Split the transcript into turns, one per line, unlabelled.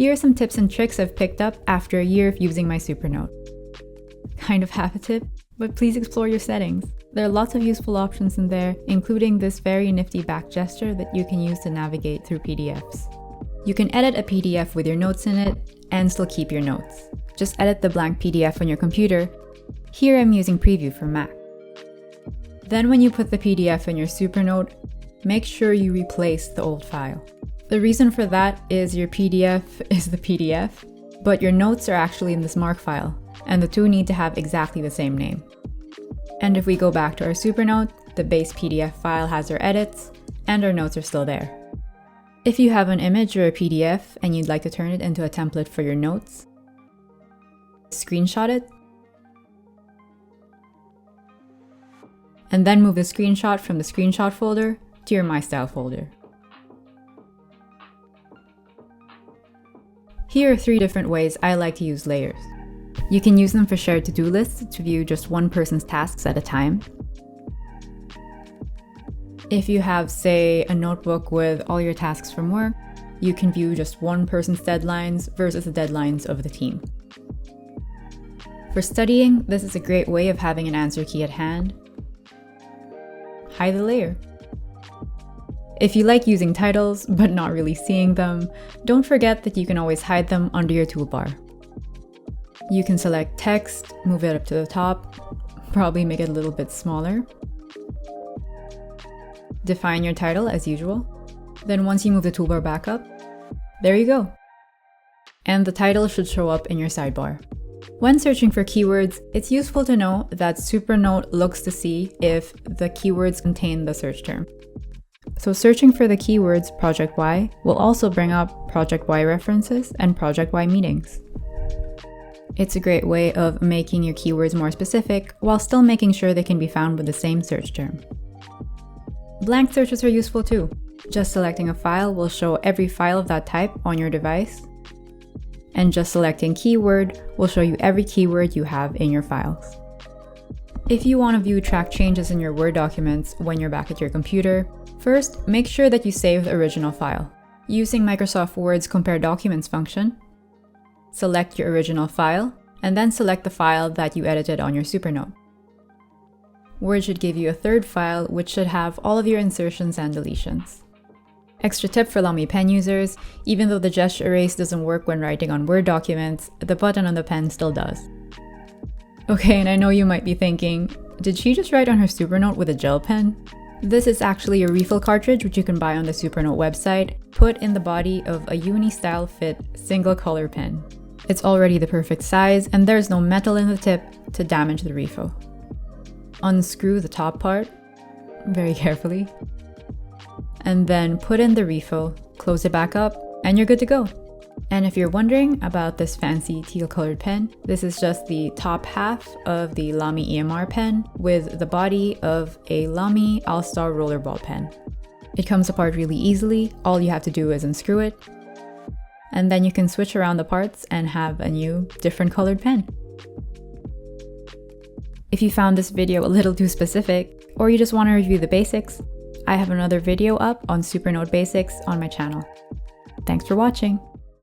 Here are some tips and tricks I've picked up after a year of using my Supernote. Kind of have a tip, but please explore your settings. There are lots of useful options in there, including this very nifty back gesture that you can use to navigate through PDFs. You can edit a PDF with your notes in it and still keep your notes. Just edit the blank PDF on your computer. Here I'm using Preview for Mac. Then when you put the PDF in your Supernote, make sure you replace the old file. The reason for that is your PDF is the PDF, but your notes are actually in this mark file, and the two need to have exactly the same name. And if we go back to our Supernote, the base PDF file has our edits, and our notes are still there. If you have an image or a PDF and you'd like to turn it into a template for your notes, screenshot it, and then move the screenshot from the screenshot folder to your My Style folder. Here are 3 different ways I like to use layers. You can use them for shared to-do lists to view just one person's tasks at a time. If you have, say, a notebook with all your tasks from work, you can view just one person's deadlines versus the deadlines of the team. For studying, this is a great way of having an answer key at hand. Hide the layer. If you like using titles but not really seeing them, don't forget that you can always hide them under your toolbar. You can select text, move it up to the top, probably make it a little bit smaller. Define your title as usual. Then once you move the toolbar back up, there you go. And the title should show up in your sidebar. When searching for keywords, it's useful to know that Supernote looks to see if the keywords contain the search term. So searching for the keywords Project Y will also bring up Project Y references and Project Y meetings. It's a great way of making your keywords more specific while still making sure they can be found with the same search term. Blank searches are useful too. Just selecting a file will show every file of that type on your device, and just selecting keyword will show you every keyword you have in your files. If you want to view track changes in your Word documents when you're back at your computer, first make sure that you save the original file. Using Microsoft Word's Compare Documents function, select your original file, and then select the file that you edited on your Supernote. Word should give you a third file which should have all of your insertions and deletions. Extra tip for Lamy pen users, even though the gesture erase doesn't work when writing on Word documents, the button on the pen still does. Okay, and I know you might be thinking, did she just write on her Supernote with a gel pen? This is actually a refill cartridge which you can buy on the Supernote website, put in the body of a uni-style fit single color pen. It's already the perfect size and there's no metal in the tip to damage the refill. Unscrew the top part, very carefully, and then put in the refill, close it back up, and you're good to go. And if you're wondering about this fancy teal colored pen, this is just the top half of the Lamy EMR pen with the body of a Lamy All-Star rollerball pen. It comes apart really easily, all you have to do is unscrew it, and then you can switch around the parts and have a new, different colored pen. If you found this video a little too specific, or you just want to review the basics, I have another video up on Supernote Basics on my channel. Thanks for watching!